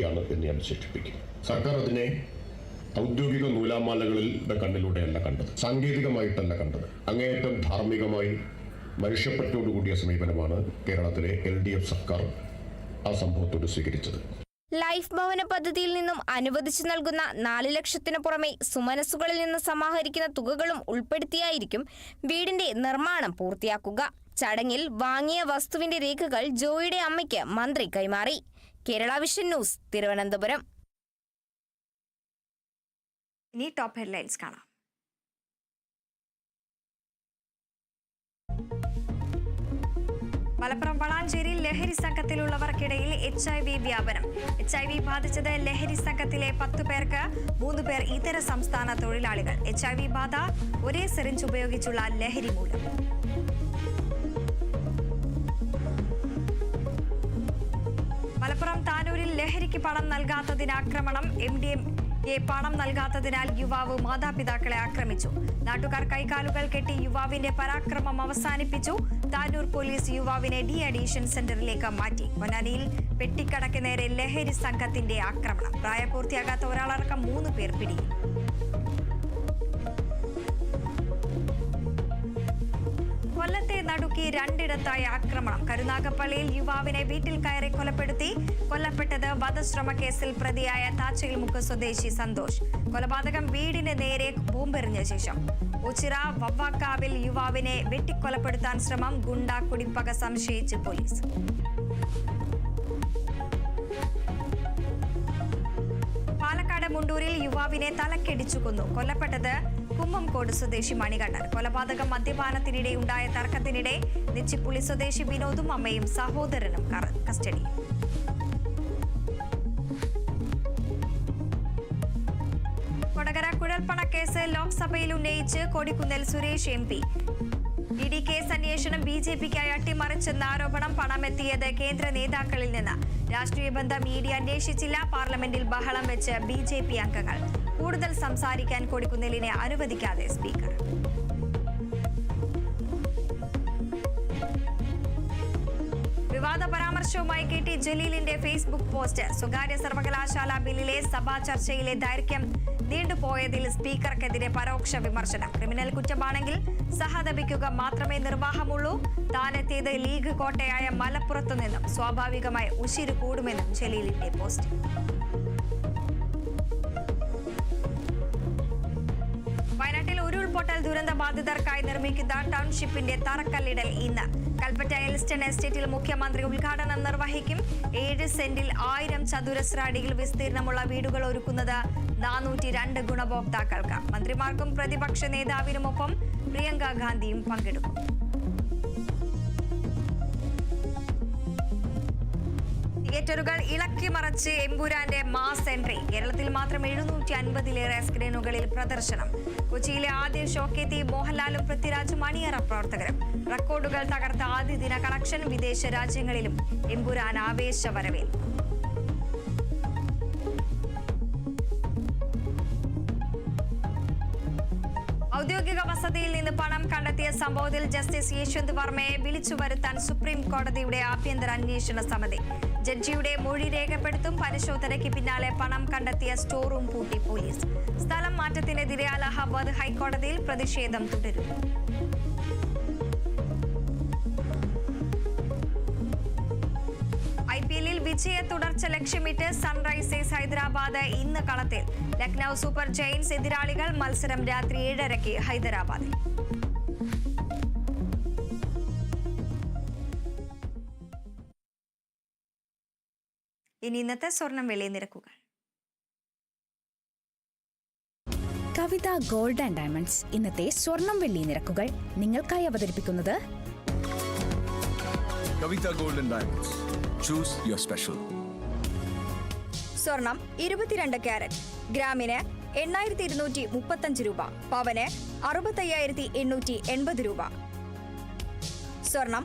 ാണ് എന്ന് ഞാൻ വിശേഷിപ്പിക്കും. സർക്കാർ അതിനെ ഔദ്യോഗിക നൂലാമാലകളുടെ കണ്ണിലൂടെയല്ല കണ്ടത്, സാങ്കേതികമായിട്ടല്ല കണ്ടത്. അങ്ങേയറ്റം ധാർമ്മികമായി മനുഷ്യപ്പറ്റോടുകൂടിയ സമീപനമാണ് കേരളത്തിലെ LDF സർക്കാർ ആ സംഭവത്തോട് സ്വീകരിച്ചത്. ലൈഫ് ഭവന പദ്ധതിയിൽ നിന്നും അനുവദിച്ചു നൽകുന്ന 4 ലക്ഷത്തിനു പുറമെ സുമനസ്സുകളിൽ നിന്ന് സമാഹരിക്കുന്ന തുകകളും ഉൾപ്പെടുത്തിയായിരിക്കും വീടിന്റെ നിർമ്മാണം പൂർത്തിയാക്കുക. ചടങ്ങിൽ വാങ്ങിയ വസ്തുവിന്റെ രേഖകൾ ജോയിയുടെ അമ്മയ്ക്ക് മന്ത്രി കൈമാറി. Kerala vision news, Thiruvananthapuram. ഇനി ടോപ്പ് ഹെഡ്ലൈൻസ് കാണാം. മലപ്പുറം വളാഞ്ചേരിയിൽ ലഹരി സംഘത്തിലുള്ളവർക്കിടയിൽ HIV വ്യാപനം. HIV ബാധിച്ചത് ലഹരി സംഘത്തിലെ 10 പേർക്ക്, 3 പേർ ഇതര സംസ്ഥാന തൊഴിലാളികൾ. HIV ബാധ ഒരേ സിറിഞ്ച് ഉപയോഗിച്ചുള്ള ലഹരി മൂലം. മലപ്പുറം താനൂരിൽ ലഹരിക്ക് പണം നൽകാത്തതിന് ആക്രമണം. MDMA പണം നൽകാത്തതിനാൽ യുവാവ് മാതാപിതാക്കളെ ആക്രമിച്ചു. നാട്ടുകാർ കൈകാലുകൾ കെട്ടി യുവാവിന്റെ പരാക്രമം അവസാനിപ്പിച്ചു. താനൂർ പോലീസ് യുവാവിനെ ഡി-അഡിക്ഷൻ സെന്ററിലേക്ക് മാറ്റി. പൊന്നാനിയിൽ പെട്ടിക്കടയ്ക്ക് നേരെ ലഹരി സംഘത്തിന്റെ ആക്രമണം. പ്രായപൂർത്തിയാകാത്ത ഒരാളടക്കം 3 പേർ പിടിയിൽ. കൊല്ലത്തെ നടുക്കി 2 ഇടത്തായി ആക്രമണം. കരുനാഗപ്പള്ളിയിൽ യുവാവിനെ വീട്ടിൽ കയറി കൊലപ്പെടുത്തി. കൊല്ലപ്പെട്ടത് വധശ്രമ കേസിൽ പ്രതിയായ താച്ചയിൽമുക്ക് സ്വദേശി സന്തോഷ്. കൊലപാതകം വീടിന് നേരെ ബോംബെറിഞ്ഞ ശേഷം. ഉച്ചിറ വവ്വാക്കാവിൽ യുവാവിനെ വെട്ടിക്കൊലപ്പെടുത്താൻ ശ്രമം. ഗുണ്ട കുടിപ്പക സംശയിച്ച് പോലീസ്. പാലക്കാട് മുണ്ടൂരിൽ യുവാവിനെ തലക്കടിച്ചു കൊന്നു. കൊല്ലപ്പെട്ടത് കുമ്മംകോട് സ്വദേശി മണികണ്ഠൻ. കൊലപാതകം മദ്യപാനത്തിനിടെ ഉണ്ടായ തർക്കത്തിനിടെ നെച്ചിപ്പുള്ളി സ്വദേശി വിനോദും അമ്മയും സഹോദരനും കസ്റ്റഡിയിൽ. കൊടകര കുഴൽപ്പണ കേസ് ലോക്സഭയിൽ ഉന്നയിച്ച് Kodikunnil Suresh MP. ED case അന്വേഷണം BJPക്കായി അട്ടിമറിച്ചെന്ന ആരോപണം. പണമെത്തിയത് കേന്ദ്ര നേതാക്കളിൽ നിന്ന്. രാഷ്ട്രീയ ബന്ധം ED അന്വേഷിച്ചില്ല. പാർലമെന്റിൽ ബഹളം വെച്ച് BJP അംഗങ്ങൾ. കൂടുതൽ സംസാരിക്കാൻ കൊടിക്കുന്നിലിനെ അനുവദിക്കാതെ സ്പീക്കർ. വിവാദ പരാമർശവുമായി KT ജലീലിന്റെ ഫേസ്ബുക്ക് പോസ്റ്റ്. സ്വകാര്യ സർവകലാശാല ബില്ലിലെ സഭാ ചർച്ചയിലെ ദൈർഘ്യം നീണ്ടുപോയതിൽ സ്പീക്കർക്കെതിരെ പരോക്ഷ വിമർശനം. ക്രിമിനൽ കുറ്റമാണെങ്കിൽ സഹതപിക്കുക മാത്രമേ നിർവാഹമുള്ളൂ. താനെത്തിയത് ലീഗ് കോട്ടയായ മലപ്പുറത്തു നിന്നും. സ്വാഭാവികമായി ഉശിരു കൂടുമെന്നും ജലീലിന്റെ പോസ്റ്റ്. വയനാട്ടിൽ ഉരുൾപൊട്ടൽ ദുരന്ത ബാധിതർക്കായി നിർമ്മിക്കുന്ന ടൗൺഷിപ്പിന്റെ തറക്കല്ലിടൽ ഇന്ന്. കൽപ്പറ്റ എൽസ്റ്റൺ എസ്റ്റേറ്റിൽ മുഖ്യമന്ത്രി ഉദ്ഘാടനം നിർവഹിക്കും. 7 സെന്റിൽ 1000 ചതുരശ്ര അടിയിൽ വിസ്തീർണമുള്ള വീടുകൾ ഒരുക്കുന്നത് 402 ഗുണഭോക്താക്കൾക്ക്. മന്ത്രിമാർക്കും പ്രതിപക്ഷ നേതാവിനുമൊപ്പം പ്രിയങ്ക ഗാന്ധിയും പങ്കെടുക്കും. തിയേറ്ററുകൾ ഇളക്കിമറിച്ച് എമ്പുരാന്റെ മാസ് എൻട്രി. കേരളത്തിൽ മാത്രം 750-ലേറെ സ്ക്രീനുകളിൽ പ്രദർശനം. കൊച്ചിയിലെ ആദ്യ ഷോക്കെത്തി മോഹൻലാലും പൃഥ്വിരാജും അണിയറ പ്രവർത്തകരും. റെക്കോർഡുകൾ തകർത്ത ആദ്യ ദിന കളക്ഷൻ. വിദേശ രാജ്യങ്ങളിലും എമ്പുരാൻ ആവേശ വരവേൽ. ഔദ്യോഗിക വസതിയിൽ നിന്ന് പണം കണ്ടെത്തിയ സംഭവത്തിൽ ജസ്റ്റിസ് യശ്വന്ത് വർമ്മയെ വിളിച്ചു വരുത്താൻ സുപ്രീം കോടതിയുടെ ആഭ്യന്തര അന്വേഷണ സമിതി. ജഡ്ജിയുടെ മൊഴി രേഖപ്പെടുത്തും. പരിശോധനയ്ക്ക് പിന്നാലെ പണം കണ്ടെത്തിയ സ്റ്റോർ റൂം പൂട്ടി പോലീസ്. സ്ഥലം മാറ്റത്തിനെതിരെ അലഹാബാദ് ഹൈക്കോടതിയിൽ പ്രതിഷേധം തുടരും. IPL-ൽ വിജയ തുടർച്ച ലക്ഷ്യമിട്ട് സൺറൈസേഴ്സ് ഹൈദരാബാദ് ഇന്ന് കളത്തിൽ. ലക്നൌ സൂപ്പർ ജയന്റ്സ് എതിരാളികൾ. മത്സരം രാത്രി 7:30 ഹൈദരാബാദിൽ. ഇനി ഇന്നത്തെ സ്വർണം വെള്ളി നിരക്കുകൾ. കവിത ഗോൾഡ് ആൻഡ് ഡയമണ്ട്സ് ഇന്നത്തെ സ്വർണം വെള്ളി നിരക്കുകൾ നിങ്ങൾക്കായി അവതരിപ്പിക്കുന്നത് Kavitha gold and diamonds. Choose your special. സ്വർണം 22 ക്യാരറ്റ് ഗ്രാമിന് 8235 രൂപ. പവന് 65,880 രൂപ. സ്വർണം